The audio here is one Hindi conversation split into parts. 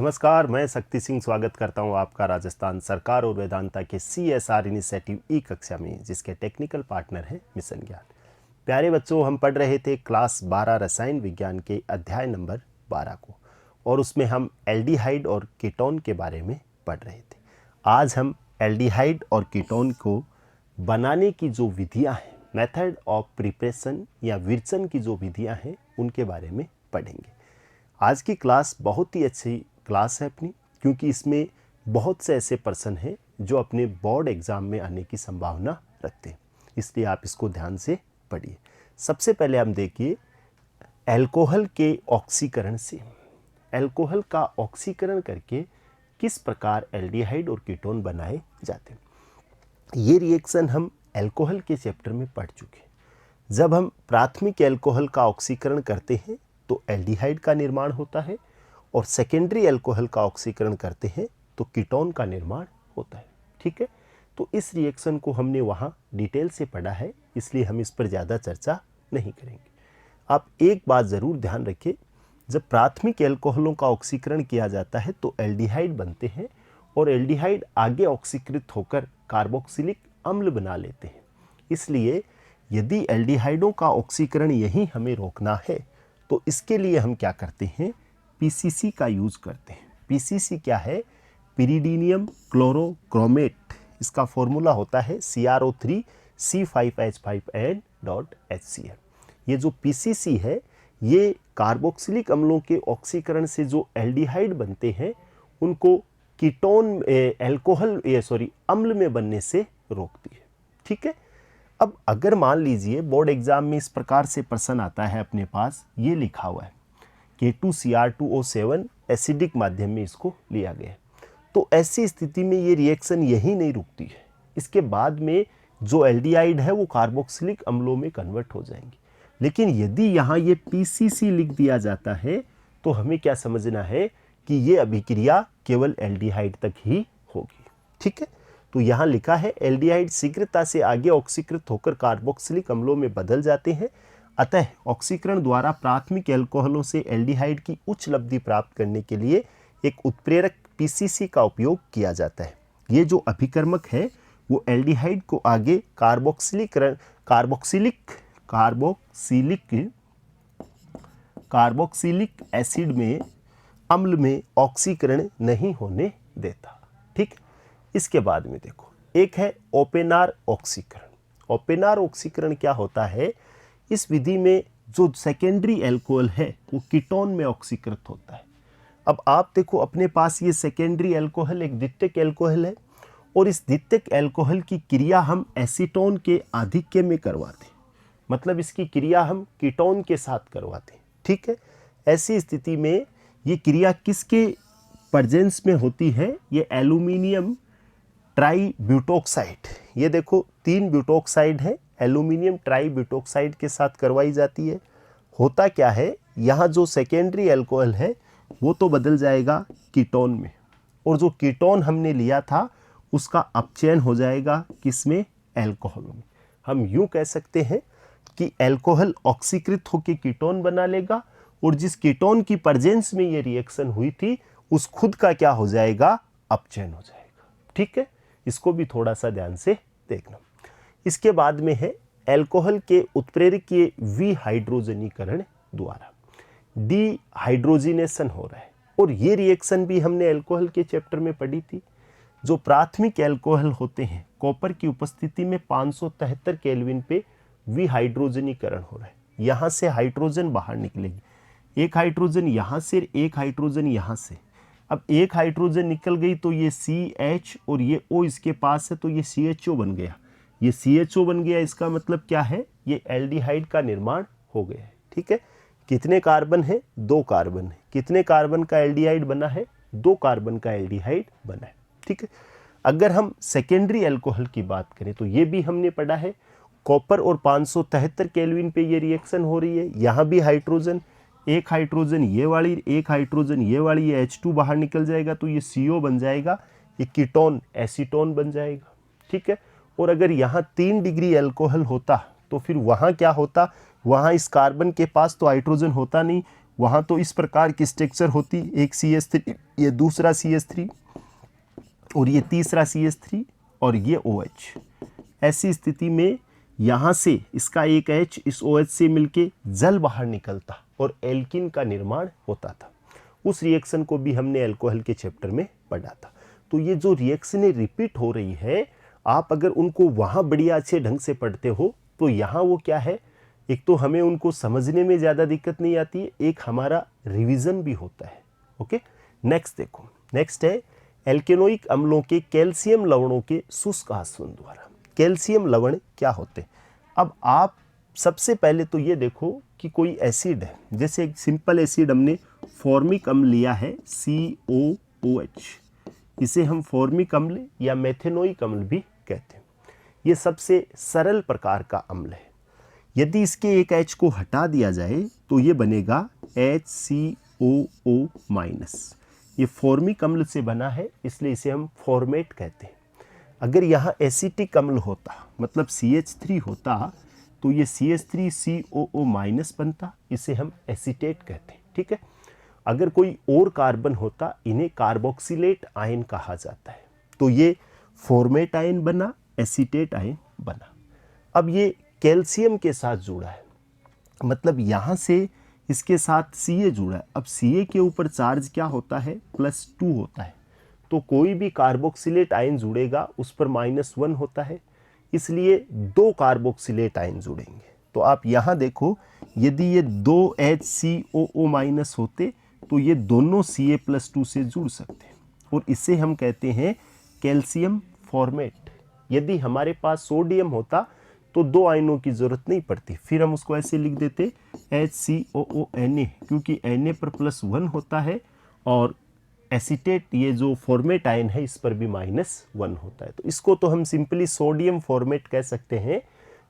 नमस्कार, मैं शक्ति सिंह स्वागत करता हूं आपका राजस्थान सरकार और वेदांता के CSR इनिशिएटिव ई कक्षा में, जिसके टेक्निकल पार्टनर हैं मिशन ज्ञान। प्यारे बच्चों, हम पढ़ रहे थे क्लास 12 रसायन विज्ञान के अध्याय नंबर 12 को, और उसमें हम एल्डिहाइड और कीटोन के बारे में पढ़ रहे थे। आज हम एल्डिहाइड और कीटोन को बनाने की जो विधियाँ हैं, मेथड ऑफ प्रिपरेशन या विरचन की जो विधियाँ हैं, उनके बारे में पढ़ेंगे। आज की क्लास बहुत ही अच्छी क्लास है अपनी, क्योंकि इसमें बहुत से ऐसे पर्सन हैं जो अपने बोर्ड एग्ज़ाम में आने की संभावना रखते हैं, इसलिए आप इसको ध्यान से पढ़िए। सबसे पहले हम देखिए अल्कोहल के ऑक्सीकरण से, अल्कोहल का ऑक्सीकरण करके किस प्रकार एल्डिहाइड और कीटोन बनाए जाते हैं। ये रिएक्शन हम अल्कोहल के चैप्टर में पढ़ चुके हैं। जब हम प्राथमिक अल्कोहल का ऑक्सीकरण करते हैं तो एल्डिहाइड का निर्माण होता है, और सेकेंडरी अल्कोहल का ऑक्सीकरण करते हैं तो कीटोन का निर्माण होता है। ठीक है, तो इस रिएक्शन को हमने वहाँ डिटेल से पढ़ा है, इसलिए हम इस पर ज़्यादा चर्चा नहीं करेंगे। आप एक बात ज़रूर ध्यान रखिए, जब प्राथमिक अल्कोहलों का ऑक्सीकरण किया जाता है तो एल्डिहाइड बनते हैं, और एल्डिहाइड आगे ऑक्सीकृत होकर कार्बोक्सिलिक अम्ल बना लेते हैं। इसलिए यदि एल्डिहाइडों का ऑक्सीकरण यहीं हमें रोकना है तो इसके लिए हम क्या करते हैं, पीसीसी का यूज करते हैं। पीसीसी क्या है? पिरिडीनियम क्लोरोक्रोमेट। इसका फॉर्मूला होता है CrO3C5H5N.HCl। ये जो पीसीसी है, ये कार्बोक्सिलिक अम्लों के ऑक्सीकरण से जो एल्डिहाइड बनते हैं उनको कीटोन अम्ल में बनने से रोकती है। ठीक है, अब अगर मान लीजिए बोर्ड एग्जाम में इस प्रकार से प्रश्न आता है, अपने पास ये लिखा हुआ है K2Cr2O7 एसिडिक माध्यम में इसको लिया गया है, तो ऐसी स्थिति में ये रिएक्शन यही नहीं रुकती है। इसके बाद में जो एल्डिहाइड है वो कार्बोक्सिलिक अम्लों में कन्वर्ट हो जाएंगे। लेकिन यदि यहाँ ये पीसीसी लिख दिया जाता है तो हमें क्या समझना है कि ये अभिक्रिया केवल एल्डिहाइड तक ही होगी। ठीक है, तो यहाँ लिखा है एल्डिहाइड शीघ्रता से आगे ऑक्सीकृत होकर कार्बोक्सिलिक अम्लों में बदल जाते हैं, अतः ऑक्सीकरण द्वारा प्राथमिक अल्कोहलों से एल्डिहाइड की उच्च लब्धि प्राप्त करने के लिए एक उत्प्रेरक पीसीसी का उपयोग किया जाता है। ये जो अभिकर्मक है वो एल्डिहाइड को आगे कार्बोक्सिलिक एसिड में अम्ल में ऑक्सीकरण नहीं होने देता। ठीक, इसके बाद में देखो, एक है ओपेनार ऑक्सीकरण। ओपेनार ऑक्सीकरण क्या होता है? इस विधि में जो सेकेंडरी अल्कोहल है वो कीटोन में ऑक्सीकृत होता है। अब आप देखो, अपने पास ये सेकेंडरी अल्कोहल एक द्वितीयक अल्कोहल है, और इस द्वितीयक अल्कोहल की क्रिया हम एसीटोन के आधिक्य में करवाते हैं, मतलब इसकी क्रिया हम कीटोन के साथ करवाते हैं। ठीक है, ऐसी स्थिति में ये क्रिया किसके प्रेजेंस में होती है? ये एल्यूमिनियम ट्राई ब्यूटोक्साइड, ये देखो 3 ब्यूटोक्साइड है, एल्यूमिनियम ट्राई ब्यूटोक्साइड के साथ करवाई जाती है। होता क्या है, यहाँ जो सेकेंडरी अल्कोहल है वो तो बदल जाएगा कीटोन में, और जो कीटोन हमने लिया था उसका अपचयन हो जाएगा किसमें? अल्कोहल में। हम यूं कह सकते हैं कि अल्कोहल ऑक्सीकृत होकर कीटोन बना लेगा, और जिस कीटोन की प्रेजेंस में ये रिएक्शन हुई थी उस खुद का क्या हो जाएगा? अपचयन हो जाएगा। ठीक है, इसको भी थोड़ा सा ध्यान से देखना। इसके बाद में है अल्कोहल के उत्प्रेरकीय विहाइड्रोजनीकरण द्वारा डिहाइड्रोजिनेशन हो रहा है, और ये रिएक्शन भी हमने अल्कोहल के चैप्टर में पढ़ी थी। जो प्राथमिक अल्कोहल होते हैं, कॉपर की उपस्थिति में 573 केल्विन पे विहाइड्रोजनीकरण हो रहा है। यहाँ से हाइड्रोजन बाहर निकलेगी, एक हाइड्रोजन यहाँ से, एक हाइड्रोजन यहाँ से। अब एक हाइड्रोजन निकल गई तो ये CH और ये O इसके पास है, तो ये CHO बन गया। ये CHO बन गया, इसका मतलब क्या है? ये एल्डिहाइड का निर्माण हो गया है। ठीक है, कितने कार्बन है? 2 कार्बन है। कितने कार्बन का एल्डिहाइड बना है? 2 कार्बन का एल्डिहाइड बना है। ठीक है, अगर हम सेकेंडरी अल्कोहल की बात करें तो ये भी हमने पढ़ा है, कॉपर और 573 केल्विन पे ये रिएक्शन हो रही है। यहाँ भी हाइड्रोजन, एक हाइड्रोजन ये वाली, एक हाइड्रोजन ये वाली, ये H2 बाहर निकल जाएगा तो ये CO बन जाएगा, ये कीटोन एसीटोन बन जाएगा। ठीक है, और अगर यहाँ 3 डिग्री अल्कोहल होता तो फिर वहाँ क्या होता? वहाँ इस कार्बन के पास तो हाइड्रोजन होता नहीं, वहाँ तो इस प्रकार की स्ट्रक्चर होती, एक CH3, ये दूसरा CH3 और ये तीसरा CH3 और ये OH। ऐसी स्थिति में यहाँ से इसका एक H इस OH से मिलके जल बाहर निकलता और एल्किन का निर्माण होता था। उस रिएक्शन को भी हमने अल्कोहल के चैप्टर में पढ़ा था। तो ये जो रिएक्शनें रिपीट हो रही है, आप अगर उनको वहाँ बढ़िया अच्छे ढंग से पढ़ते हो तो यहाँ वो क्या है, एक तो हमें उनको समझने में ज़्यादा दिक्कत नहीं आती है, एक हमारा रिवीजन भी होता है। ओके, नेक्स्ट देखो, नेक्स्ट है एल्केनोइक अम्लों के कैल्शियम लवणों के शुष्क आसवन द्वारा। कैल्शियम लवण क्या होते हैं? अब आप सबसे पहले तो ये देखो कि कोई एसिड है, जैसे एक सिंपल एसिड हमने फॉर्मिक अम्ल लिया है COOH, इसे हम फॉर्मिक अम्ल या मेथेनोइक अम्ल भी कहते हैं। ये सबसे सरल प्रकार का अम्ल है। यदि इसके एक H को हटा दिया जाए तो ये बनेगा HCOO-। ये फॉर्मिक अम्ल से बना है, इसलिए इसे हम फॉर्मेट कहते हैं। अगर यहाँ एसिटिक अम्ल होता, मतलब CH3 होता, तो ये CH3COO- बनता, इसे हम एसीटेट कहते हैं। ठीक है, अगर कोई और कार्बन होता, इन्हें कार्बोक्सिलेट आयन कहा जाता है। तो ये फॉर्मेट आयन बना, एसीटेट आयन बना। अब ये कैल्शियम के साथ जुड़ा है, मतलब यहाँ से इसके साथ Ca जुड़ा है। अब Ca के ऊपर चार्ज क्या होता है, +2 होता है। तो कोई भी कार्बोक्सिलेट आयन जुड़ेगा उस पर -1 होता है, इसलिए 2 कार्बोक्सिलेट आयन जुड़ेंगे। तो आप यहाँ देखो, यदि ये 2 HCOO- होते तो ये दोनों Ca+2 से जुड़ सकते हैं और इसे हम कहते हैं कैल्शियम फॉर्मेट। यदि हमारे पास सोडियम होता तो 2 आयनों की जरूरत नहीं पड़ती, फिर हम उसको ऐसे लिख देते HCOONA, क्योंकि Na पर +1 होता है और एसीटेट, ये जो फॉर्मेट आयन है, इस पर भी -1 होता है। तो इसको तो हम सिंपली सोडियम फॉर्मेट कह सकते हैं।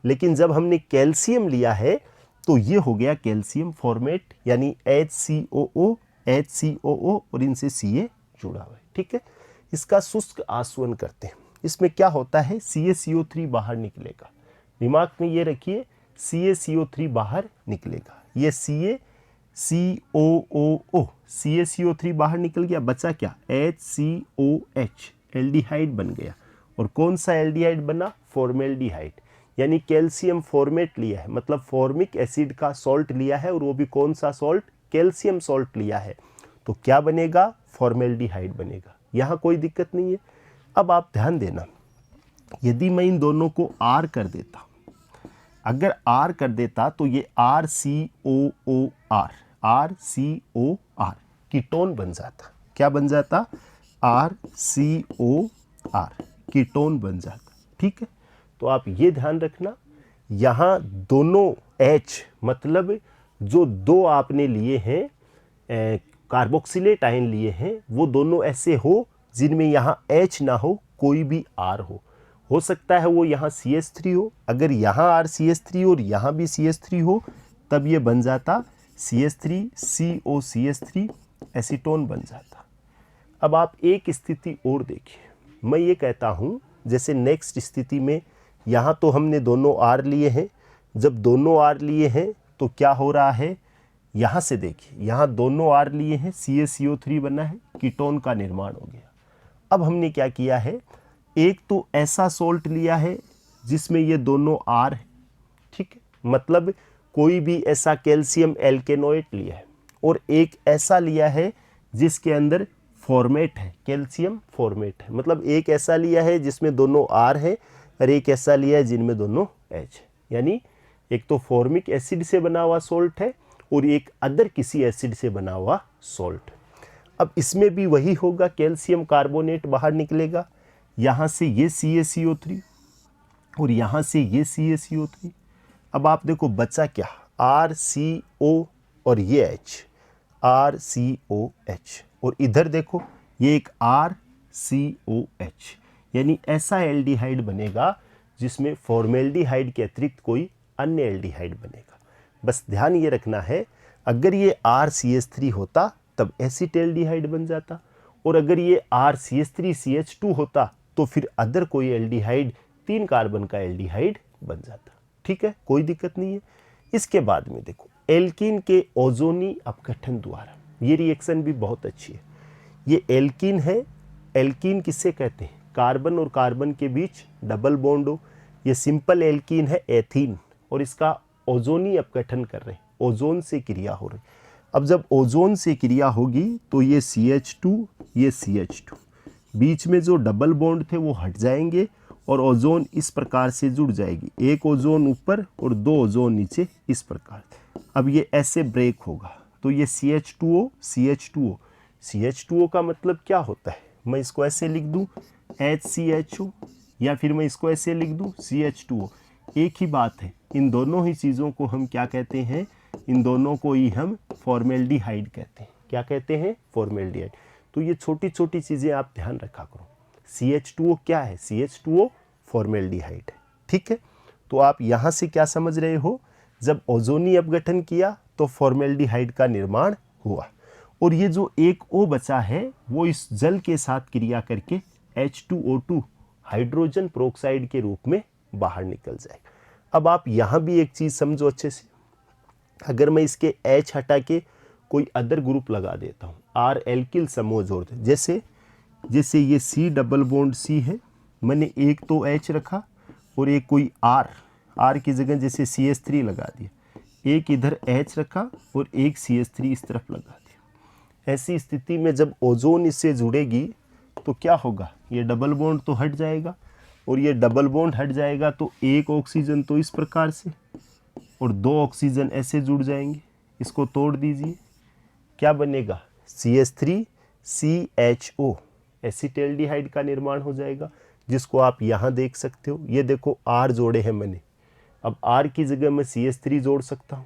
लेकिन जब हमने कैल्शियम लिया है तो ये हो गया कैल्शियम फॉर्मेट, यानी HCOO और इनसे Ca जुड़ा हुआ है। ठीक है, इसका शुष्क आसवन करते हैं। इसमें क्या होता है, CaCO3 बाहर निकलेगा। दिमाग में ये रखिए, CaCO3 बाहर निकलेगा। ये CaCOO, CaCO3 बाहर निकल गया, बचा क्या, HCOH, एल्डिहाइड बन गया। और कौन सा एल्डिहाइड बना, फॉर्मेल्डिहाइड। यानी कैल्शियम फॉर्मेट लिया है, मतलब फॉर्मिक एसिड का सॉल्ट लिया है, और वो भी कौन सा सॉल्ट, कैल्शियम सॉल्ट लिया है। तो क्या बनेगा, फॉर्मेल्डिहाइड बनेगा। यहाँ कोई दिक्कत नहीं है। अब आप ध्यान देना, यदि मैं इन दोनों को R कर देता, अगर R कर देता तो ये RCOOR कीटोन बन जाता। क्या बन जाता, RCOR कीटोन बन जाता। ठीक है, तो आप ये ध्यान रखना, यहाँ दोनों H, मतलब जो 2 आपने लिए हैं कार्बोक्सिलेट आयन लिए हैं, वो दोनों ऐसे हो जिनमें यहाँ H ना हो, कोई भी R हो सकता है वो यहाँ CH3 हो। अगर यहाँ RCH3 और यहाँ भी CH3 हो, तब ये बन जाता CH3COCH3, एसीटोन बन जाता। अब आप एक स्थिति और देखिए, मैं ये कहता हूँ, जैसे नेक्स्ट स्थिति में यहाँ तो हमने दोनों R लिए हैं। जब दोनों R लिए हैं तो क्या हो रहा है, यहाँ से देखिए, यहाँ दोनों R लिए हैं, CaCO3 बना है, कीटोन का निर्माण हो गया। अब हमने क्या किया है, एक तो ऐसा सॉल्ट लिया है जिसमें ये दोनों R है। ठीक है, मतलब कोई भी ऐसा कैल्शियम एल्केनोएट लिया है, और एक ऐसा लिया है जिसके अंदर फॉर्मेट है, कैल्शियम फॉर्मेट है। मतलब एक ऐसा लिया है जिसमें दोनों R है, और एक ऐसा लिया है जिनमें दोनों H है। यानी एक तो फॉर्मिक एसिड से बना हुआ सॉल्ट है और एक अदर किसी एसिड से बना हुआ सॉल्ट। अब इसमें भी वही होगा, कैल्शियम कार्बोनेट बाहर निकलेगा, यहाँ से ये CaCO3 और यहाँ से ये CaCO3। अब आप देखो बचा क्या, RCO और ये H, RCOH, और इधर देखो ये एक RCOH। यानी ऐसा एल्डिहाइड बनेगा जिसमें फॉर्मेल्डिहाइड के अतिरिक्त कोई अन्य एल्डिहाइड बनेगा। बस ध्यान ये रखना है, अगर ये RCH3 होता तब एसिटेल्डिहाइड बन जाता, और अगर ये RCH3CH2 होता तो फिर अदर कोई एल्डिहाइड, 3 कार्बन का एल्डिहाइड बन जाता। ठीक है, कोई दिक्कत नहीं है। इसके बाद में देखो एल्कीन के ओजोनी अपघटन द्वारा। ये रिएक्शन भी बहुत अच्छी है। ये एल्कीन है। एल्कीन किससे कहते हैं? कार्बन और कार्बन के बीच डबल बॉन्ड हो। ये सिंपल एल्कीन है एथीन, और इसका ओजोनी अपघटन कर रहे हैं, ओजोन से क्रिया हो रही। अब जब ओजोन से क्रिया होगी तो ये CH2, ये CH2, बीच में जो डबल बॉन्ड थे वो हट जाएंगे और ओजोन इस प्रकार से जुड़ जाएगी, एक ओजोन ऊपर और दो ओजोन नीचे, इस प्रकार। अब ये ऐसे ब्रेक होगा तो ये CH2O, CH2O, CH2O का मतलब क्या होता है? मैं इसको ऐसे लिख दूं HCHO, या फिर मैं इसको ऐसे लिख दूं CH2O। एक ही बात है। इन दोनों ही चीज़ों को हम क्या कहते हैं? इन दोनों को ही हम फॉर्मेल्डिहाइड कहते हैं। क्या कहते हैं? फॉर्मेल्डिहाइड। तो ये छोटी छोटी चीज़ें आप ध्यान रखा करो। CH2O क्या है? CH2O फॉर्मेल्डिहाइड है। ठीक है, तो आप यहाँ से क्या समझ रहे हो? जब ओजोनी अपघटन किया तो फॉर्मेल्डिहाइड का निर्माण हुआ, और ये जो एक O बचा है वो इस जल के साथ क्रिया करके H2O2 हाइड्रोजन पेरोक्साइड के रूप में बाहर निकल जाएगा। अब आप यहाँ भी एक चीज़ समझो अच्छे से। अगर मैं इसके H हटा के कोई अदर ग्रुप लगा देता हूँ, R एल्किल समूह जोड़ दे, जैसे ये C डबल बॉन्ड C है, मैंने एक तो H रखा और एक कोई R की जगह जैसे CH3 लगा दिया, एक इधर H रखा और एक CH3 इस तरफ लगा दिया। ऐसी स्थिति में जब ओजोन इससे जुड़ेगी तो क्या होगा? ये डबल बॉन्ड तो हट जाएगा, और ये डबल बॉन्ड हट जाएगा तो एक ऑक्सीजन तो इस प्रकार से और दो ऑक्सीजन ऐसे जुड़ जाएंगे। इसको तोड़ दीजिए, क्या बनेगा? CH3CHO, एसिटाल्डिहाइड का निर्माण हो जाएगा, जिसको आप यहाँ देख सकते हो। ये देखो R जोड़े हैं मैंने, अब R की जगह मैं CH3 जोड़ सकता हूँ।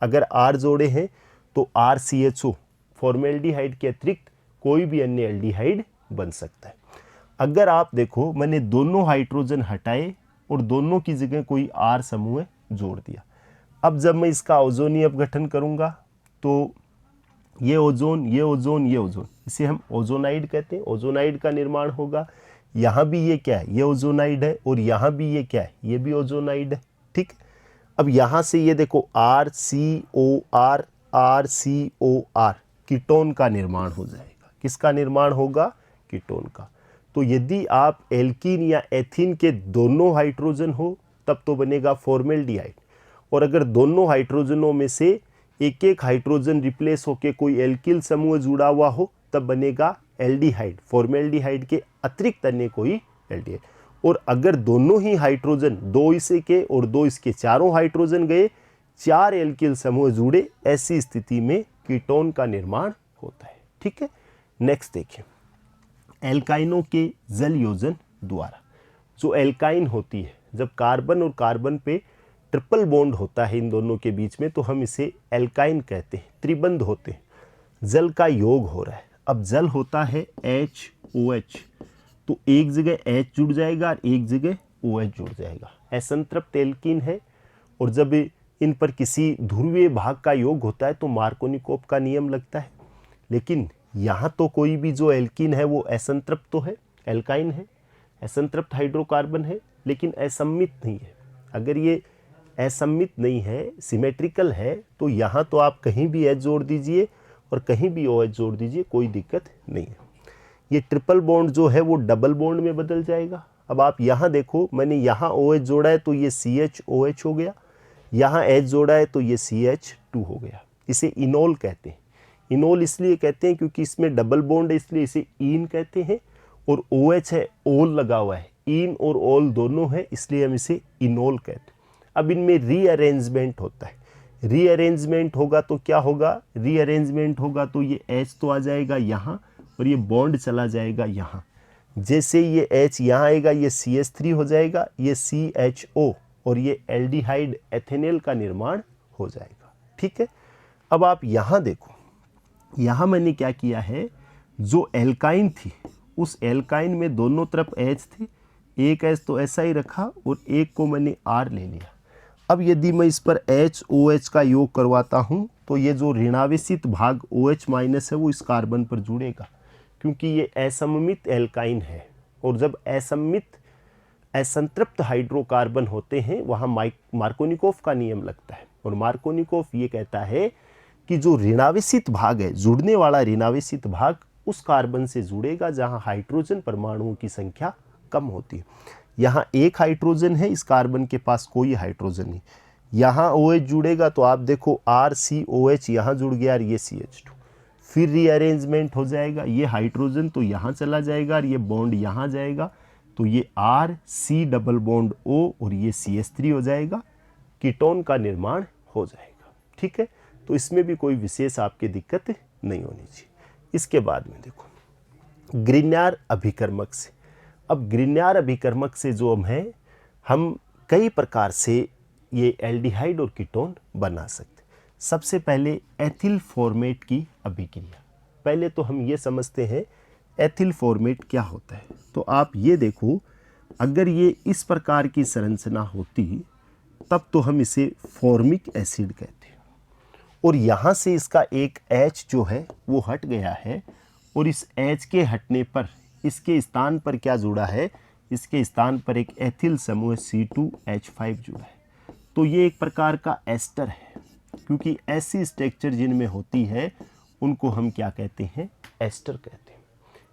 अगर R जोड़े हैं तो RCHO, फॉर्मेल्डिहाइड के अतिरिक्त कोई भी अन्य एल्डिहाइड बन सकता है। अगर आप देखो मैंने दोनों हाइड्रोजन हटाए और दोनों की जगह कोई R समूह जोड़ दिया। अब जब मैं इसका ओजोनी अपघटन करूंगा तो ये ओजोन, ये ओजोन, ये ओजोन, इसे हम ओजोनाइड कहते हैं। ओजोनाइड का निर्माण होगा। यहाँ भी ये क्या है? ये ओजोनाइड है, और यहाँ भी ये क्या है? ये भी ओजोनाइड है। ठीक, अब यहाँ से ये देखो RCOR, RCOR, कीटोन का निर्माण हो जाएगा। किसका निर्माण होगा? कीटोन का। तो यदि आप एल्कीन या एथीन के दोनों हाइड्रोजन हो तब तो बनेगा फॉर्मेल्डिहाइड, और अगर दोनों हाइड्रोजनों में से एक एक हाइड्रोजन रिप्लेस होकर कोई एल्किल समूह जुड़ा हुआ हो तब बनेगा एल्डिहाइड। फॉर्मेल्डिहाइड के अतिरिक्त अन्य कोई एल्डिहाइड। और अगर दोनों ही हाइड्रोजन, दो इसे के और दो इसके, चारों हाइड्रोजन गए, चार एल्किल समूह जुड़े, ऐसी स्थिति में कीटोन का निर्माण होता है। ठीक है, नेक्स्ट देखिए, एल्काइनों के जल योजन द्वारा। जो एल्काइन होती है, जब कार्बन और कार्बन पे ट्रिपल बॉन्ड होता है इन दोनों के बीच में, तो हम इसे एल्काइन कहते हैं। त्रिबंध होते हैं, जल का योग हो रहा है। अब जल होता है HOH, तो एक जगह H जुड़ जाएगा और एक जगह OH जुड़ जाएगा। असंतृप्त एल्कीन है, और जब इन पर किसी ध्रुवीय भाग का योग होता है तो मार्कोनिकोव का नियम लगता है। लेकिन यहाँ तो कोई भी जो एल्कीन है वो असंतृप्त तो है, एल्काइन है, असंतृप्त हाइड्रोकार्बन है, लेकिन असम्मित नहीं है। अगर ये असम्मित नहीं है, सिमेट्रिकल है, तो यहाँ तो आप कहीं भी H जोड़ दीजिए और कहीं भी OH जोड़ दीजिए, कोई दिक्कत नहीं है। ये ट्रिपल बॉन्ड जो है वो डबल बॉन्ड में बदल जाएगा। अब आप यहाँ देखो, मैंने यहाँ OH जोड़ा है तो ये CHOH हो गया, यहाँ H जोड़ा है तो ये CH2 हो गया। इसे इनोल कहते हैं। इनोल इसलिए कहते हैं क्योंकि इसमें डबल बॉन्ड है, इसलिए इसे इन कहते हैं, और OH है, ओल लगा हुआ है, इन और ओल दोनों है, इसलिए हम इसे इनोल कहते हैं। अब इनमें रीअरेंजमेंट होता है। रीअरेंजमेंट होगा तो क्या होगा? रीअरेंजमेंट होगा तो ये H तो आ जाएगा यहाँ और ये बॉन्ड चला जाएगा यहाँ। जैसे ये H यहाँ आएगा ये CH3 हो जाएगा, ये CHO, और ये एल्डिहाइड एथेनॉल का निर्माण हो जाएगा। ठीक है, अब आप यहाँ देखो, यहाँ मैंने क्या किया है, जो एल्काइन थी उस एल्काइन में दोनों तरफ H थे, एक H तो ऐसा ही रखा और एक को मैंने R ले लिया। अब यदि मैं इस पर HOH का योग करवाता हूँ तो ये जो ऋणावेशित भाग OH माइनस है वो इस कार्बन पर जुड़ेगा, क्योंकि ये असममित एल्काइन है। और जब असंतृप्त हाइड्रोकार्बन होते हैं वहाँ मार्कोनिकोव का नियम लगता है, और मार्कोनिकोफ ये कहता है कि जो ऋणावेशित भाग है, जुड़ने वाला ऋणावेशित भाग उस कार्बन से जुड़ेगा जहां हाइड्रोजन परमाणुओं की संख्या कम होती है। यहाँ एक हाइड्रोजन है, इस कार्बन के पास कोई हाइड्रोजन नहीं। यहाँ OH जुड़ेगा तो आप देखो RCOH यहाँ जुड़ गया और ये CH2, फिर रीअरेंजमेंट हो जाएगा, ये हाइड्रोजन तो यहाँ चला जाएगा और ये बॉन्ड यहाँ जाएगा, तो ये RC डबल बॉन्ड O और ये CH3 हो जाएगा, कीटोन का निर्माण हो जाएगा। ठीक है, तो इसमें भी कोई विशेष आपकी दिक्कत नहीं होनी चाहिए। इसके बाद में देखो ग्रिग्नार्ड अभिकर्मक से। अब ग्रिग्नार्ड अभिकर्मक से जो हम कई प्रकार से ये एल्डिहाइड और कीटोन बना सकते। सबसे पहले एथिल फॉर्मेट की अभिक्रिया। पहले तो हम ये समझते हैं एथिल फॉर्मेट क्या होता है। तो आप ये देखो, अगर ये इस प्रकार की संरचना होती तब तो हम इसे फॉर्मिक एसिड कहते हैं, और यहाँ से इसका एक H जो है वो हट गया है, और इस H के हटने पर इसके स्थान पर क्या जुड़ा है, इसके स्थान पर एक एथिल समूह C2H5 जुड़ा है। तो ये एक प्रकार का एस्टर है, क्योंकि ऐसी स्ट्रक्चर जिनमें होती है उनको हम क्या कहते हैं, एस्टर कहते हैं।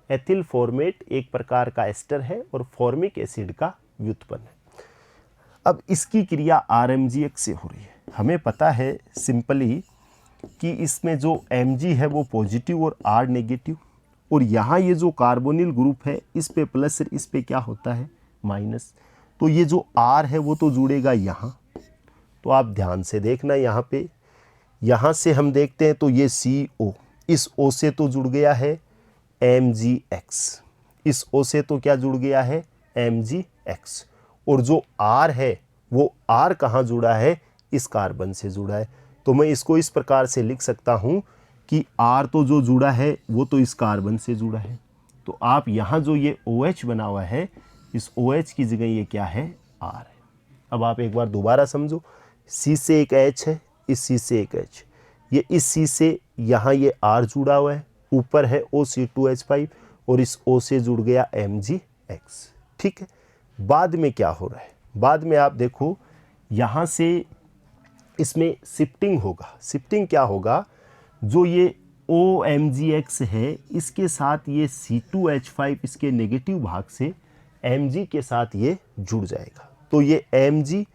एथिल फॉर्मेट एक प्रकार का एस्टर है और फॉर्मिक एसिड का व्युत्पन्न है। अब इसकी क्रिया RMgX से हो रही है। हमें पता है सिंपली कि इसमें जो Mg है वो पॉजिटिव और R नेगेटिव, और यहाँ ये जो कार्बोनिल ग्रुप है इस पे प्लस और इस पे क्या होता है माइनस, तो ये जो R है वो तो जुड़ेगा यहाँ। तो आप ध्यान से देखना यहाँ पे, यहाँ से हम देखते हैं तो ये CO, इस O से तो जुड़ गया है MgX, इस O से तो क्या जुड़ गया है MgX, और जो R है वो R कहाँ जुड़ा है, इस कार्बन से जुड़ा है। तो मैं इसको इस प्रकार से लिख सकता हूँ कि R तो जो जुड़ा है वो तो इस कार्बन से जुड़ा है। तो आप यहाँ जो ये OH बना हुआ है, इस OH की जगह ये क्या है, R है। अब आप एक बार दोबारा समझो, C से एक H है, इस C से एक H, ये इस C से यहाँ ये R जुड़ा हुआ है, ऊपर है OC2H5 और इस O से जुड़ गया MgX। ठीक है, बाद में क्या हो रहा है, बाद में आप देखो यहाँ से इसमें शिफ्टिंग होगा। शिफ्टिंग क्या होगा, जो ये OMgX है इसके साथ ये C2H5 इसके नेगेटिव भाग से Mg के साथ ये जुड़ जाएगा। तो ये Mg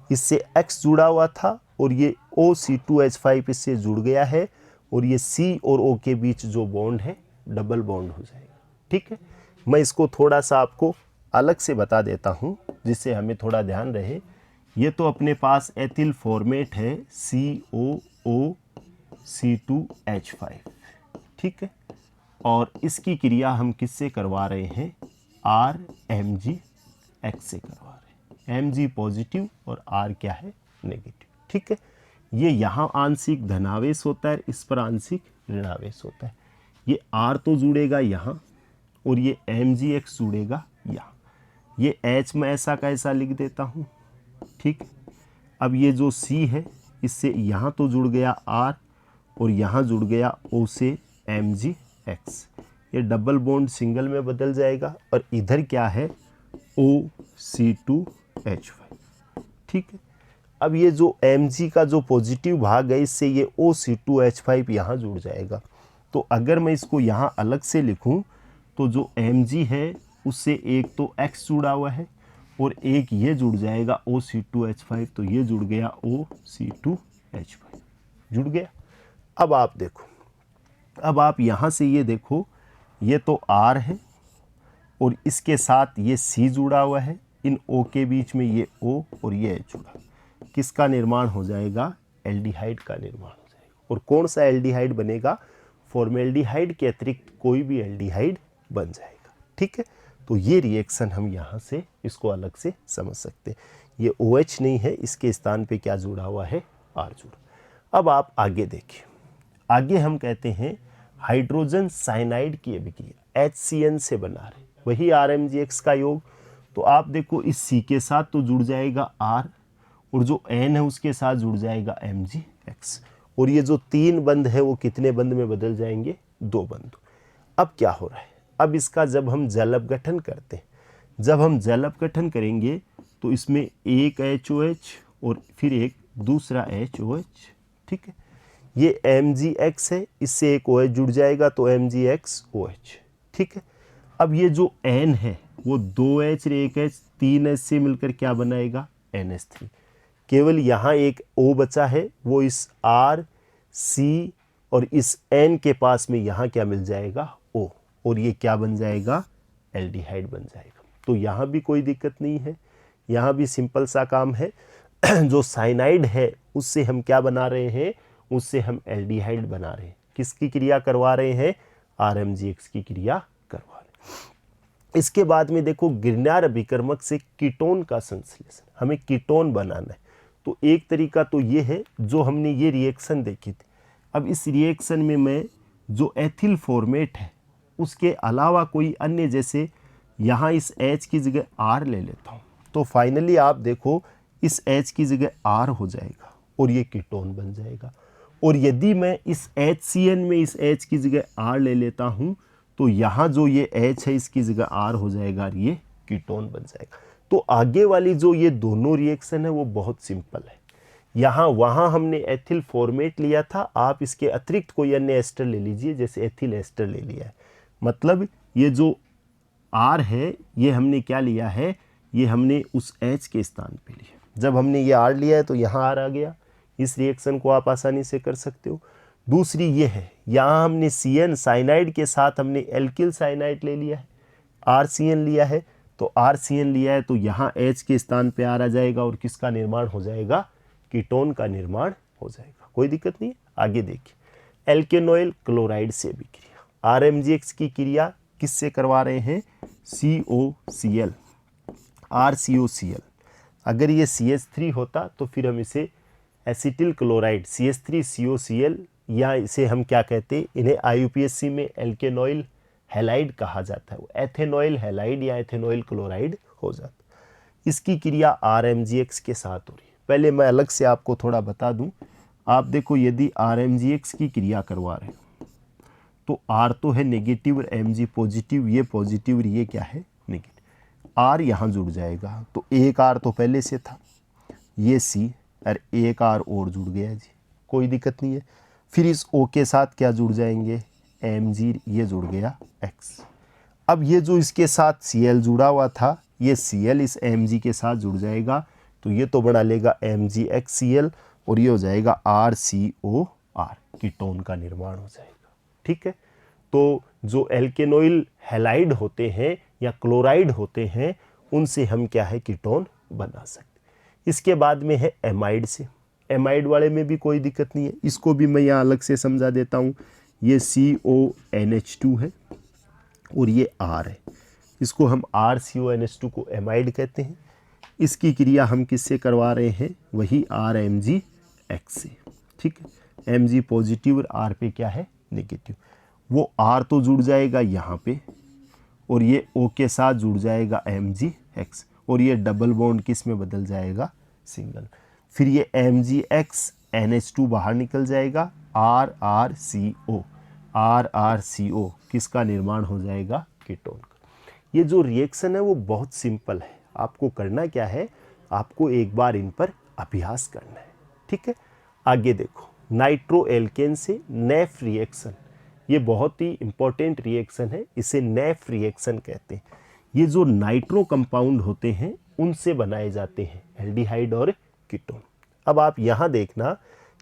इससे X जुड़ा हुआ था और ये OC2H5 इससे जुड़ गया है, और ये C और O के बीच जो बॉन्ड है डबल बॉन्ड हो जाएगा। ठीक है, मैं इसको थोड़ा सा आपको अलग से बता देता हूँ जिससे हमें थोड़ा ध्यान रहे। ये तो अपने पास एथिल फॉर्मेट है COOC2H5, ठीक है, और इसकी क्रिया हम किससे करवा रहे हैं, RMgX से करवा रहे हैं। Mg पॉजिटिव और R क्या है, नेगेटिव। ठीक है, ये यहाँ आंशिक धनावेश होता है, इस पर आंशिक ऋणावेश होता है। ये R तो जुड़ेगा यहाँ और ये MgX जुड़ेगा यहाँ। ये H में ऐसा कैसा लिख देता हूँ। ठीक, अब ये जो C है इससे यहाँ तो जुड़ गया R और यहाँ जुड़ गया O से MgX, ये डबल बॉन्ड सिंगल में बदल जाएगा, और इधर क्या है OC2H5। ठीक है, अब ये जो Mg का जो पॉजिटिव भाग है इससे ये OC2H5 यहाँ जुड़ जाएगा। तो अगर मैं इसको यहाँ अलग से लिखूँ तो जो Mg है उससे एक तो X जुड़ा हुआ है और एक ये जुड़ जाएगा OC2H5, तो ये जुड़ गया OC2H5, जुड़ गया। अब आप देखो, अब आप यहाँ से ये देखो, ये तो R है और इसके साथ ये C जुड़ा हुआ है, इन O के बीच में ये O और ये H जुड़ा, किसका निर्माण हो जाएगा, एल्डिहाइड का निर्माण हो जाएगा। और कौन सा एल्डिहाइड बनेगा, फॉर्मेल्डिहाइड के अतिरिक्त कोई भी एल्डिहाइड बन जाएगा। ठीक है, तो ये रिएक्शन हम यहाँ से इसको अलग से समझ सकते हैं। ये OH नहीं है, इसके स्थान पे क्या जुड़ा हुआ है, R जुड़ा। अब आप आगे देखिए, आगे हम कहते हैं हाइड्रोजन साइनाइड की अभिक्रिया HCN से बना रहे, वही RMgX का योग। तो आप देखो इस C के साथ तो जुड़ जाएगा R और जो N है उसके साथ जुड़ जाएगा MgX, और ये जो 3 बंध है वो कितने बंध में बदल जाएंगे, 2 बंध। अब क्या हो रहा है, अब इसका जब हम जल अपघटन करते हैं, जब हम जल अपघटन करेंगे तो इसमें एक HOH और फिर एक दूसरा HOH, ठीक है। ये MgX है, इससे एक OH जुड़ जाएगा तो MgXOH, ठीक है। अब ये जो N है वो 2H और 1H 3H से मिलकर क्या बनाएगा, NH3। केवल यहाँ एक O बचा है, वो इस R, C और इस N के पास में यहाँ क्या मिल जाएगा, O, और ये क्या बन जाएगा, एल्डिहाइड बन जाएगा। तो यहाँ भी कोई दिक्कत नहीं है, यहाँ भी सिंपल सा काम है। जो साइनाइड है उससे हम क्या बना रहे हैं, उससे हम एल्डिहाइड बना रहे हैं। किसकी क्रिया करवा रहे हैं, RMGX की क्रिया करवा रहे हैं। इसके बाद में देखो गिरनार अभिकर्मक से कीटोन का संश्लेषण, हमें कीटोन बनाना है। तो एक तरीका तो ये है जो हमने ये रिएक्शन देखी थी। अब इस रिएक्शन में मैं जो एथिल फॉर्मेट है उसके अलावा कोई अन्य, जैसे यहाँ इस H की जगह R ले लेता हूँ, तो फाइनली आप देखो इस H की जगह R हो जाएगा और ये कीटोन बन जाएगा। और यदि मैं इस HCN में इस H की जगह R ले लेता हूँ तो यहाँ जो ये H है इसकी जगह R हो जाएगा और ये कीटोन बन जाएगा। तो आगे वाली जो ये दोनों रिएक्शन है वो बहुत सिंपल है। यहाँ वहाँ हमने एथिल फॉर्मेट लिया था, आप इसके अतिरिक्त कोई अन्य एस्टर ले लीजिए, जैसे एथिल एस्टर ले लिया है। मतलब ये जो R है ये हमने क्या लिया है, ये हमने उस H के स्थान पे लिया। जब हमने ये R लिया है तो यहाँ R आ गया। इस रिएक्शन को आप आसानी से कर सकते हो। दूसरी ये है, यहाँ हमने CN साइनाइड के साथ हमने एल्किल साइनाइड ले लिया है, RCN लिया है। तो RCN लिया है तो यहाँ H के स्थान पे R आ जाएगा और किसका निर्माण हो जाएगा, कीटोन का निर्माण हो जाएगा। कोई दिक्कत नहीं है। आगे देखिए, एल्केनॉइल क्लोराइड से भी क्रिया, RMGX की क्रिया किससे करवा रहे हैं, COCl, RCOCl। अगर ये CH3 होता तो फिर हम इसे एसिटिल क्लोराइड CH3COCl, या इसे हम क्या कहते हैं, इन्हें IUPAC में एल्केनॉइल हैलाइड कहा जाता है। वो एथेनॉइल हैलाइड या एथेनॉइल क्लोराइड हो जाता है। इसकी क्रिया RMGX के साथ हो रही है। पहले मैं अलग से आपको थोड़ा बता दूं। आप देखो यदि RMGX की क्रिया करवा रहे हो तो R तो है नेगेटिव और Mg पॉजिटिव, ये पॉजिटिव और ये क्या है, नेगेटिव। R यहाँ जुड़ जाएगा तो एक R तो पहले से था, ये C और एक R और जुड़ गया जी, कोई दिक्कत नहीं है। फिर इस O के साथ क्या जुड़ जाएंगे, Mg, ये जुड़ गया X। अब ये जो इसके साथ Cl जुड़ा हुआ था, ये Cl इस Mg के साथ जुड़ जाएगा तो ये तो बना लेगा MgXCl और ये हो जाएगा RCOR, कीटोन का निर्माण हो जाएगा। ठीक है। तो जो एल्केनोइल हैलाइड होते हैं या क्लोराइड होते हैं उनसे हम क्या है, कीटोन बना सकते। इसके बाद में है एमाइड से। एमाइड वाले में भी कोई दिक्कत नहीं है, इसको भी मैं यहाँ अलग से समझा देता हूँ। ये CONH2 है और ये R है, इसको हम RCONH2 को एमाइड कहते हैं। इसकी क्रिया हम किससे करवा रहे हैं, वही RMGX से। ठीक है, Mg पॉजिटिव और R पे क्या है, नेगेटिव। वो R तो जुड़ जाएगा यहाँ पे और ये O के साथ जुड़ जाएगा MgX और ये डबल बॉन्ड किस में बदल जाएगा, सिंगल। फिर ये MgX NH2 बाहर निकल जाएगा, RRCO, RRCO किसका निर्माण हो जाएगा, कीटोन का। ये जो रिएक्शन है वो बहुत सिंपल है। आपको करना क्या है, आपको एक बार इन पर अभ्यास करना है। ठीक है। आगे देखो, नाइट्रो एल्केन से नेफ रिएक्शन, ये बहुत ही इंपॉर्टेंट रिएक्शन है, इसे नेफ रिएक्शन कहते हैं। ये जो नाइट्रो कंपाउंड होते हैं उनसे बनाए जाते हैं एल्डिहाइड और कीटोन। अब आप यहाँ देखना,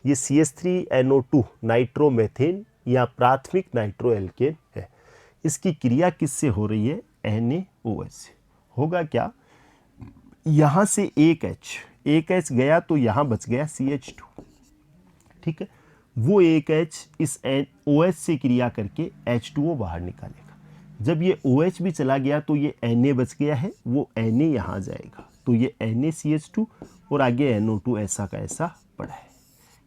ये CH3NO2 नाइट्रोमेथेन या प्राथमिक नाइट्रो एल्केन है। इसकी क्रिया किससे हो रही है, NaOH से। होगा क्या, यहाँ से एक H गया तो यहाँ बच गया CH2। ठीक है, वो एक H इस OH से क्रिया करके H2O बाहर निकालेगा। जब ये OH भी चला गया तो ये Na बच गया है, वो Na यहाँ जाएगा तो ये NaCH2 और आगे NO2 ऐसा का ऐसा पड़ा है।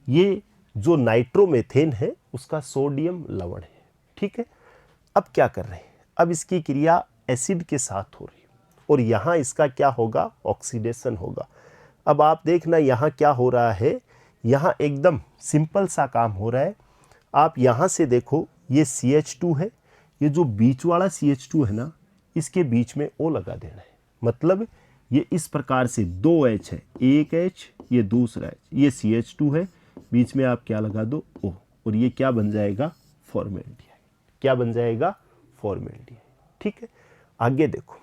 ये जो नाइट्रोमेथेन है उसका सोडियम लवण है। ठीक है। अब क्या कर रहे हैं, अब इसकी क्रिया एसिड के साथ हो रही है और यहाँ इसका क्या होगा, ऑक्सीडेशन होगा। अब आप देखना यहाँ क्या हो रहा है, यहाँ एकदम सिंपल सा काम हो रहा है। आप यहाँ से देखो, ये CH2 है, ये जो बीच वाला CH2 है ना, इसके बीच में O लगा देना है। मतलब ये इस प्रकार से 2H है, एक H ये दूसरा H, ये CH2 है, बीच में आप क्या लगा दो O, और ये क्या बन जाएगा फॉर्मेल्डिहाइड। क्या बन जाएगा फॉर्मेल्डिहाइड। ठीक है, आगे देखो,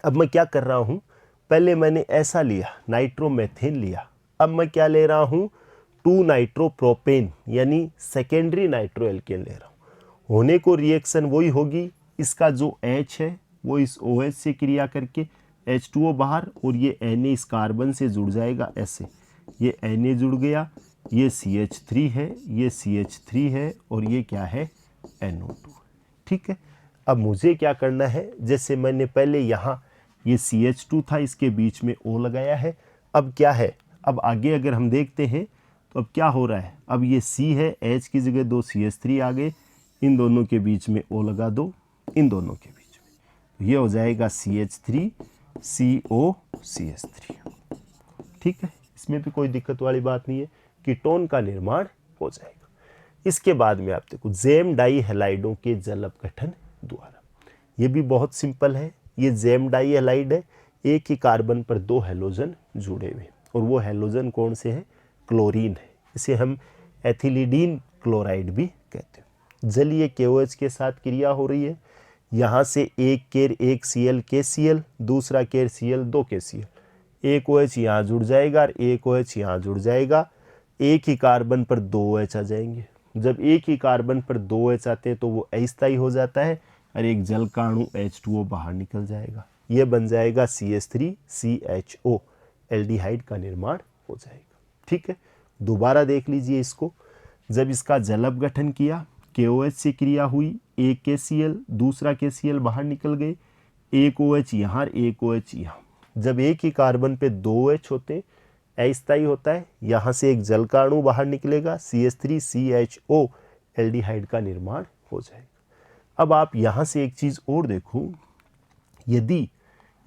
अब मैं क्या कर रहा हूँ, पहले मैंने ऐसा लिया नाइट्रोमेथेन लिया, अब मैं क्या ले रहा हूँ 2 नाइट्रोप्रोपेन यानी सेकेंडरी नाइट्रो एल्केन ले रहा हूँ। होने को रिएक्शन वही होगी, इसका जो H है वो इस OH से क्रिया करके H2O बाहर, और ये Na इस कार्बन से जुड़ जाएगा ऐसे, ये Na जुड़ गया, ये CH3 है, ये CH3 है, और ये क्या है NO2। ठीक है, अब मुझे क्या करना है, जैसे मैंने पहले यहाँ ये CH2 था, इसके बीच में O लगाया है, अब क्या है, अब आगे अगर हम देखते हैं तो अब क्या हो रहा है, अब ये C है, H की जगह 2 CH3 आ गए, इन दोनों के बीच में O लगा दो, इन दोनों के बीच में, ये हो जाएगा CH3 CO CH3। ठीक है, इसमें भी कोई दिक्कत वाली बात नहीं है, कीटोन का निर्माण हो जाएगा। इसके बाद में आप देखो जेम डाई हैलाइडों के जल अपघटन द्वारा, ये भी बहुत सिंपल है। ये जेम डाई हैलाइड है, एक ही कार्बन पर 2 हैलोजन जुड़े हुए, और वो हैलोजन कौन से हैं, क्लोरीन है, इसे हम एथिलीडीन क्लोराइड भी कहते हैं। जलीय KOH के साथ क्रिया हो रही है, यहाँ से एक केर 1 Cl KCl, दूसरा केर Cl 2 KCl, एक OH यहाँ जुड़ जाएगा और एक OH यहाँ जुड़ जाएगा, एक ही कार्बन पर 2 OH आ जाएंगे। जब एक ही कार्बन पर 2 OH आते हैं तो वो अस्थायी हो जाता है और एक जल का अणु H2O बाहर निकल जाएगा, ये बन जाएगा CH3CHO, एल्डिहाइड का निर्माण हो जाएगा। ठीक है, दोबारा देख लीजिए इसको, जब इसका जल अपघटन किया, KOH से क्रिया हुई, एक KCl दूसरा KCl बाहर निकल गए, एक OH यहाँ एक OH यहाँ, जब एक ही कार्बन पे 2 OH होते अस्थायी होता है, यहाँ से एक जल का अणु बाहर निकलेगा, CH3CHO, एल्डिहाइड का निर्माण हो जाएगा। अब आप यहाँ से एक चीज़ और देखो, यदि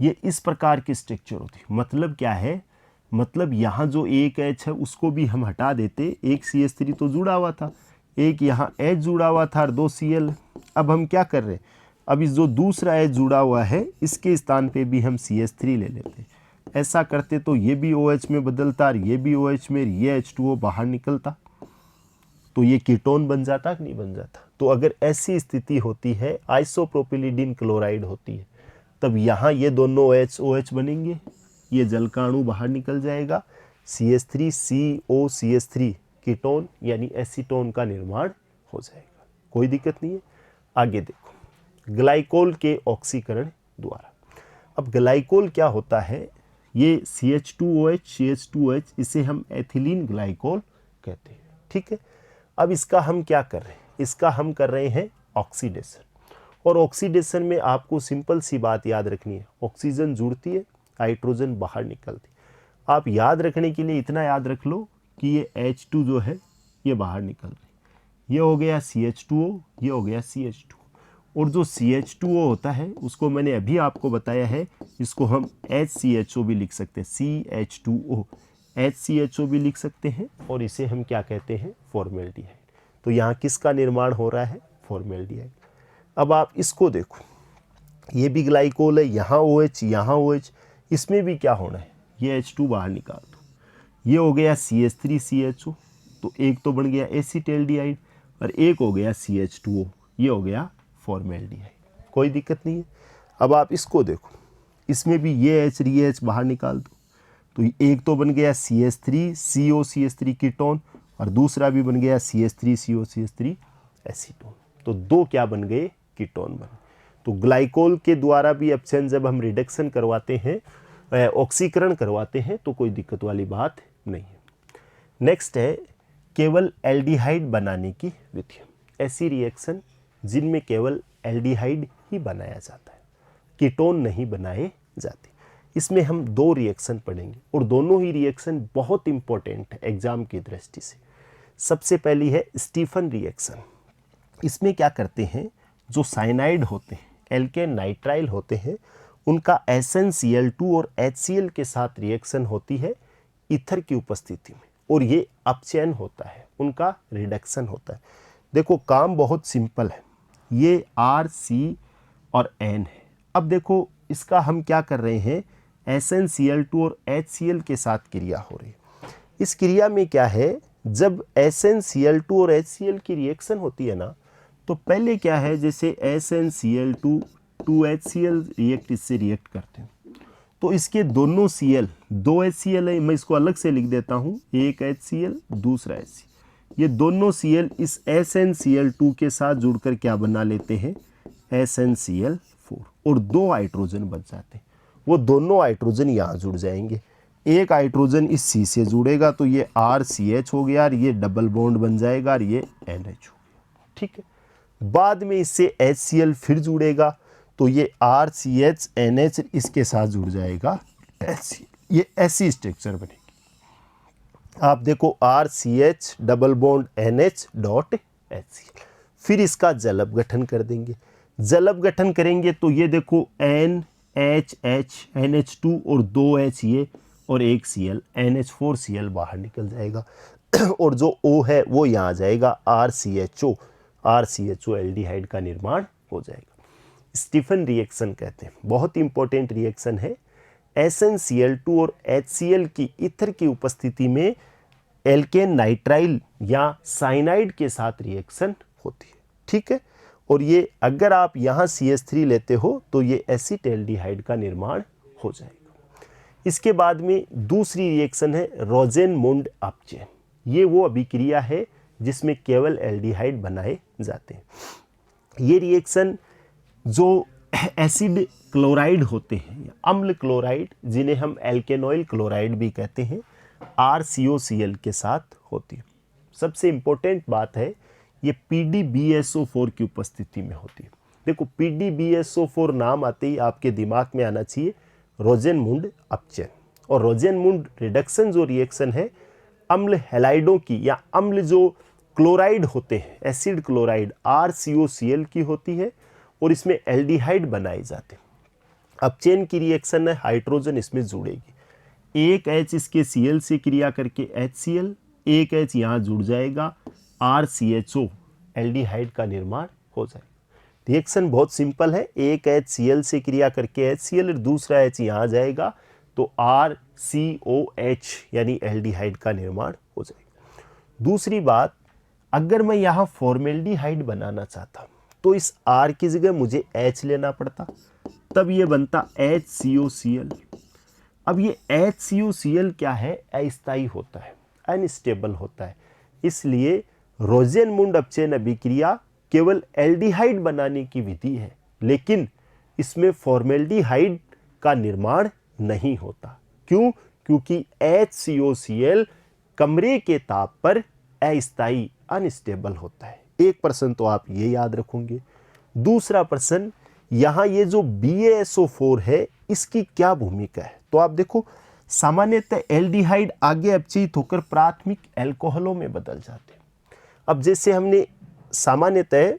ये इस प्रकार की स्ट्रक्चर होती, मतलब क्या है, मतलब यहाँ जो एक H है उसको भी हम हटा देते, एक CH3 तो जुड़ा हुआ था, एक यहाँ H जुड़ा हुआ था और 2 Cl। अब हम क्या कर रहे हैं, अब इस जो दूसरा H जुड़ा हुआ है इसके स्थान पे भी हम CH3 ले लेते, ऐसा करते तो ये भी OH में बदलता और ये भी OH में, ये H2O बाहर निकलता, तो ये कीटोन बन जाता कि नहीं बन जाता। तो अगर ऐसी स्थिति होती है, आइसोप्रोपिलिडीन क्लोराइड होती है, तब यहाँ ये दोनों OH बनेंगे, ये जल का अणु बाहर निकल जाएगा, CH3COCH3 कीटोन यानी एसीटोन का निर्माण हो जाएगा, कोई दिक्कत नहीं है। आगे देखो, ग्लाइकोल के ऑक्सीकरण द्वारा, अब ग्लाइकोल क्या होता है, ये CH2OH, इसे हम एथिलीन ग्लाइकोल कहते हैं। ठीक है, अब इसका हम क्या कर रहे हैं, इसका हम कर रहे हैं ऑक्सीडेशन, और ऑक्सीडेशन में आपको सिंपल सी बात याद रखनी है, ऑक्सीजन जुड़ती है, हाइड्रोजन बाहर निकलती है। आप याद रखने के लिए इतना याद रख लो कि ये H2 जो है ये बाहर निकल रही, ये हो गया CH2O, ये हो गया CH2, और जो CH2O होता है उसको मैंने अभी आपको बताया है, इसको हम HCHO भी लिख सकते हैं, CH2O, HCHO भी लिख सकते हैं, और इसे हम क्या कहते हैं, फॉर्मेल्डिहाइड। तो यहाँ किसका निर्माण हो रहा है, फॉर्मेल्डिहाइड। अब आप इसको देखो, ये भी ग्लाइकोल है, यहाँ OH यहाँ OH, इसमें भी क्या होना है, ये H2 बाहर निकाल दो, ये हो गया CH3CHO, तो एक तो बन गया एसिटेल्डिहाइड और एक हो गया CH2O, ये हो गया फॉर्मेल्डिहाइड, कोई दिक्कत नहीं है। अब आप इसको देखो, इसमें भी ये H ये H बाहर निकाल दो, तो एक तो बन गया CH3COCH3 कीटोन और दूसरा भी बन गया CH3COCH3 एसीटोन, तो 2 क्या बन गए, कीटोन बन। तो ग्लाइकोल के द्वारा भी अपचयन जब हम रिडक्शन करवाते हैं, ऑक्सीकरण करवाते हैं, तो कोई दिक्कत वाली बात नहीं है। नेक्स्ट है केवल एल्डिहाइड बनाने की विधि, ऐसी रिएक्शन जिनमें केवल एल्डिहाइड ही बनाया जाता है, कीटोन नहीं बनाए जाते। इसमें हम 2 रिएक्शन पढ़ेंगे और दोनों ही रिएक्शन बहुत इंपॉर्टेंट है एग्जाम की दृष्टि से। सबसे पहली है स्टीफन रिएक्शन। इसमें क्या करते हैं, जो साइनाइड होते हैं, एल्केन नाइट्राइल होते हैं, उनका SnCl2 और HCl के साथ रिएक्शन होती है ईथर की उपस्थिति में, और ये अपचयन होता है, उनका रिडक्शन होता है। देखो काम बहुत सिंपल है, ये R, C और N है। अब देखो इसका हम क्या कर रहे हैं, SnCl2 और HCl के साथ क्रिया हो रही है, इस क्रिया में क्या है, जब SnCl2 और HCl की रिएक्शन होती है ना, तो पहले क्या है, जैसे SnCl2 2HCl रिएक्ट, इससे रिएक्ट करते हैं, तो इसके दोनों Cl, दो HCl है, मैं इसको अलग से लिख देता हूँ, एक HCl दूसरा HCl, ये दोनों Cl इस SnCl2 के साथ जुड़कर क्या बना लेते हैं, SnCl4, और दो हाइड्रोजन बच जाते हैं। वो दोनों हाइड्रोजन यहाँ जुड़ जाएंगे, एक हाइड्रोजन इस C से जुड़ेगा तो ये RCH हो गया और ये डबल बॉन्ड बन जाएगा और ये NH हो गया, ठीक है। बाद में इससे HCl फिर जुड़ेगा तो ये RCH NH इसके साथ जुड़ जाएगा HCl, ये ऐसी स्ट्रक्चर बनेगी। आप देखो RCH double bond NH dot HCl, फिर इसका जल गठन कर देंगे। जल गठन करेंगे तो ये देखो NHH NH2 और दो H ये और एक Cl NH4Cl बाहर निकल जाएगा और जो O है वो यहाँ जाएगा, RCHO एल्डिहाइड का निर्माण हो जाएगा। स्टीफन रिएक्शन कहते हैं, बहुत इंपॉर्टेंट रिएक्शन है। SnCl2 और HCl की ईथर की उपस्थिति में एल्केन नाइट्राइल या साइनाइड के साथ रिएक्शन होती है, ठीक है। और ये अगर आप यहाँ CH3 लेते हो तो ये एसिटेल्डिहाइड का निर्माण हो जाएगा। इसके बाद में दूसरी रिएक्शन है रोजेनमुंड अपचेन। ये वो अभिक्रिया है जिसमें केवल एल्डिहाइड बनाए जाते हैं। ये रिएक्शन जो एसिड क्लोराइड होते हैं या अम्ल क्लोराइड, जिन्हें हम एल्केनॉइल क्लोराइड भी कहते हैं, RCOCl के साथ होती है। सबसे इम्पोर्टेंट बात है, ये PDBSO4 की उपस्थिति में होती है। देखो PDBSO4 नाम आते ही आपके दिमाग में आना चाहिए रोजेनमुंड अपचेन। और रोजेनमुंड रिडक्शन जो रिएक्शन है, अम्ल हैलाइडों की या अम्ल जो क्लोराइड होते हैं, एसिड क्लोराइड RCOCl की होती है और इसमें एल्डिहाइड बनाए जाते हैं। अपचेन की रिएक्शन है, हाइड्रोजन इसमें जुड़ेगी, एक H इसके Cl से क्रिया करके HCl, एक H यहाँ जुड़ जाएगा, RCHO एल्डिहाइड का निर्माण हो जाएगा। रिएक्शन बहुत सिंपल है, एक H Cl से क्रिया करके HCl और दूसरा H यहाँ जाएगा तो RCOH यानी एल्डिहाइड का निर्माण हो जाएगा। दूसरी बात, अगर मैं यहाँ फॉर्मेल्डिहाइड बनाना चाहता तो इस R की जगह मुझे H लेना पड़ता, तब ये बनता HCOCl। अब ये HCOCl क्या है, अस्थायी होता है, अनस्टेबल होता है, इसलिए रोजेनमुंड अपचेन अभिक्रिया केवल एल्डिहाइड बनाने की विधि है, लेकिन इसमें फॉर्मेल्डिहाइड का निर्माण नहीं होता। क्यों? क्योंकि HCOCl कमरे के ताप पर अस्थायी अनस्टेबल होता है। एक प्रश्न तो आप ये याद रखोगे। दूसरा प्रश्न, यहाँ ये जो BaSO4 है इसकी क्या भूमिका है, तो आप देखो सामान्यतः एल्डिहाइड आगे अपचयित होकर प्राथमिक एल्कोहलों में बदल जाते हैं। अब जैसे हमने सामान्यतः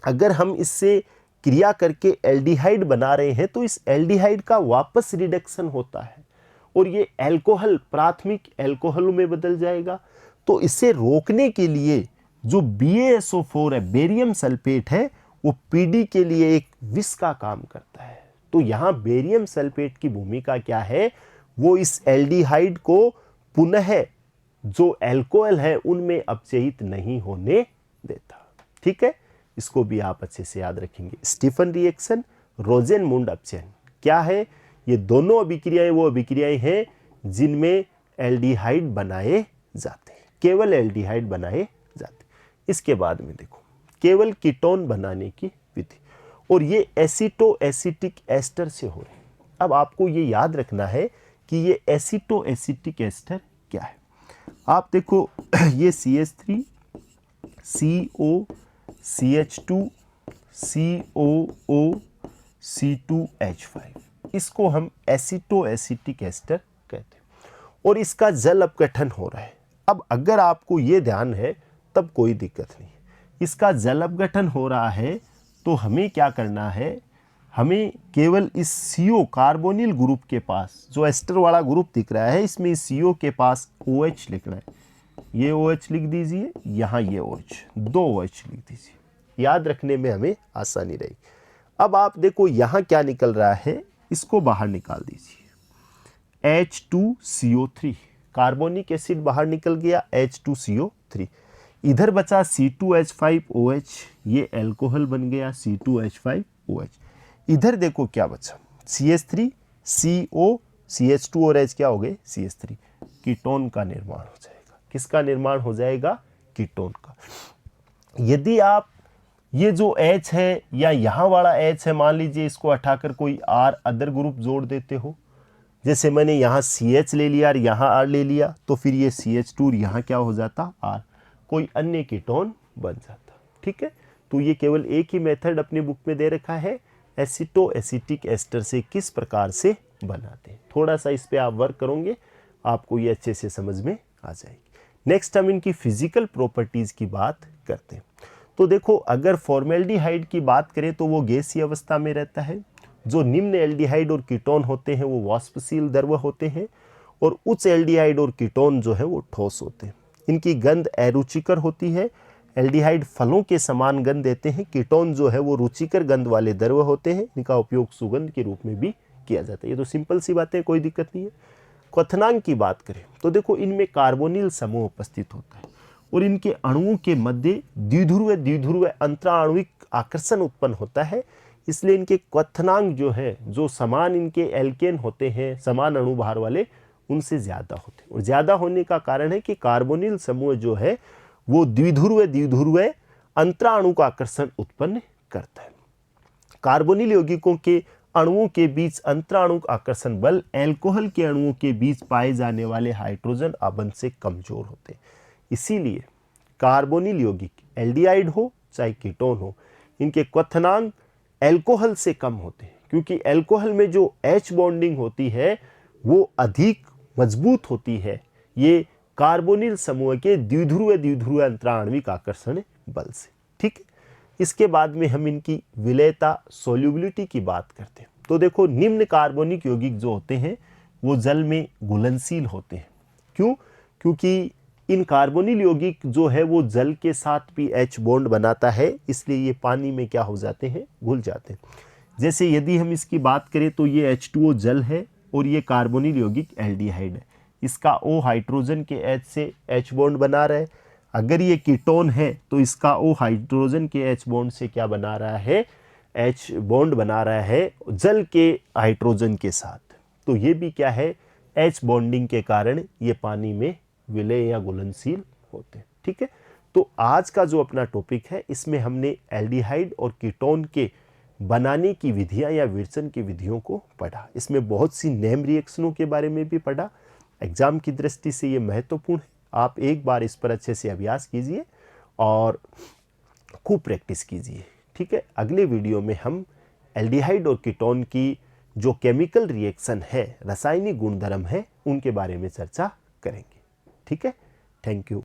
अगर हम इससे क्रिया करके एल्डिहाइड बना रहे हैं तो इस एल्डिहाइड का वापस रिडक्शन होता है और ये एल्कोहल प्राथमिक एल्कोहलों में बदल जाएगा। तो इसे रोकने के लिए जो BaSO4 है, बेरियम सल्फेट है, वो PD के लिए एक विष का काम करता है। तो यहाँ बेरियम सल्फेट की भूमिका क्या है, वो इस एल्डिहाइड को पुनः जो एल्कोहल है उनमें अपचयित नहीं होने देता। ठीक है, इसको भी आप अच्छे से याद रखेंगे। स्टीफन रिएक्शन, रोजेनमुंड अपचेन क्या है, ये दोनों अभिक्रियाएं वो अभिक्रियाएं हैं जिनमें एल्डिहाइड बनाए जाते हैं, केवल एल्डिहाइड बनाए जाते हैं। इसके बाद में देखो केवल कीटोन बनाने की विधि, और ये एसिटो एसिटिक एस्टर से हो रही है। अब आपको ये याद रखना है कि ये एसिटो एसिटिक एस्टर क्या है। आप देखो ये CH3 CO CH2 COO C2H5, इसको हम एसिटो एसिटिक एस्टर कहते हैं और इसका जल अपघटन हो रहा है। अब अगर आपको ये ध्यान है तब कोई दिक्कत नहीं। इसका जल अपघटन हो रहा है तो हमें क्या करना है, हमें केवल इस CO कार्बोनिल ग्रुप के पास जो एस्टर वाला ग्रुप दिख रहा है, इसमें CO के पास OH लिखना है। ये OH लिख दीजिए, यहाँ ये OH, दो OH लिख दीजिए, याद रखने में हमें आसानी रहेगी। अब आप देखो यहाँ क्या निकल रहा है, इसको बाहर निकाल दीजिए, H2CO3 कार्बोनिक एसिड बाहर निकल गया H2CO3, इधर बचा C2H5OH, ये एल्कोहल बन गया C2H5OH। इधर देखो क्या बचा CH3 CO CH2 और H क्या हो गए CH3, कीटोन का निर्माण हो जाएगा। किसका निर्माण हो जाएगा? कीटोन का। यदि आप ये जो H है या यहाँ वाला H है, मान लीजिए इसको हटाकर कोई R अदर ग्रुप जोड़ देते हो, जैसे मैंने यहाँ CH ले लिया और यहाँ R ले लिया, तो फिर ये CH2 और यहाँ क्या हो जाता R, कोई अन्य कीटोन बन जाता। ठीक है, तो ये केवल एक ही मेथड अपनी बुक में दे रखा है, एसिटो एसिटिक एस्टर से किस प्रकार से बनाते हैं। थोड़ा सा इस पे आप वर्क करोगे, आपको ये अच्छे से समझ में आ जाएगी। नेक्स्ट हम इनकी फिजिकल प्रॉपर्टीज की बात करते हैं। तो देखो, अगर फॉर्मेल्डिहाइड की बात करें तो वो गैसीय अवस्था में रहता है। जो निम्न एल्डिहाइड और कीटोन होते हैं वो वाष्पशील द्रव होते हैं, और उच्च एल्डिहाइड और कीटोन जो है वो ठोस होते हैं। इनकी गंध अरुचिकर होती है। एल्डिहाइड फलों के समान गंध देते हैं, कीटोन जो है वो रुचिकर गंध वाले द्रव होते हैं। इनका उपयोग सुगंध के रूप में भी किया जाता है। ये तो सिंपल सी बात है, कोई दिक्कत नहीं है। क्वथनांक की बात करें तो देखो, इनमें कार्बोनिल समूह उपस्थित होता है और इनके अणुओं के मध्य द्विध्रुव अंतराणुविक आकर्षण उत्पन्न होता है। इसलिए इनके क्वथनांक जो है, जो समान इनके एल्केन होते हैं, समान अणुभार वाले, उनसे ज़्यादा होते हैं। और ज़्यादा होने का कारण है कि कार्बोनिल समूह जो है वो द्विध्रुव अंतराणु का आकर्षण उत्पन्न करता है। कार्बोनिल यौगिकों के अणुओं के बीच अंतराणुक आकर्षण बल एल्कोहल के अणुओं के बीच पाए जाने वाले हाइड्रोजन आबंध से कमजोर होते हैं। इसीलिए कार्बोनिल यौगिक एल्डिहाइड हो चाहे कीटोन हो, इनके क्वथनांक एल्कोहल से कम होते हैं, क्योंकि एल्कोहल में जो H बॉन्डिंग होती है वो अधिक मजबूत होती है ये कार्बोनिल समूह के द्विध्रुव अंतराणुविक आकर्षण बल से। ठीक है, इसके बाद में हम इनकी विलेयता सोल्यूबिलिटी की बात करते हैं। तो देखो, निम्न कार्बोनिक यौगिक जो होते हैं वो जल में घुलनशील होते हैं। क्यों? क्योंकि इन कार्बोनिल यौगिक जो है वो जल के साथ भी H बॉन्ड बनाता है, इसलिए ये पानी में क्या हो जाते हैं, घुल जाते हैं। जैसे यदि हम इसकी बात करें तो ये H2O जल है और ये कार्बोनिल यौगिक एल्डिहाइड है। इसका O हाइड्रोजन के H से H बॉन्ड बना रहा है। अगर ये कीटोन है तो इसका O हाइड्रोजन के H बॉन्ड से क्या बना रहा है, H बॉन्ड बना रहा है जल के हाइड्रोजन के साथ। तो ये भी क्या है, H बॉन्डिंग के कारण ये पानी में विलय या घुलनशील होते हैं। ठीक है, तो आज का जो अपना टॉपिक है इसमें हमने एल्डिहाइड और कीटोन के बनाने की विधियां या विरचन की विधियों को पढ़ा। इसमें बहुत सी नेम रिएक्शनों के बारे में भी पढ़ा। एग्जाम की दृष्टि से ये महत्वपूर्ण है। आप एक बार इस पर अच्छे से अभ्यास कीजिए और खूब प्रैक्टिस कीजिए। ठीक है, अगले वीडियो में हम एल्डिहाइड और कीटोन की जो केमिकल रिएक्शन है, रासायनिक गुणधर्म है, उनके बारे में चर्चा करेंगे। ठीक है, थैंक यू।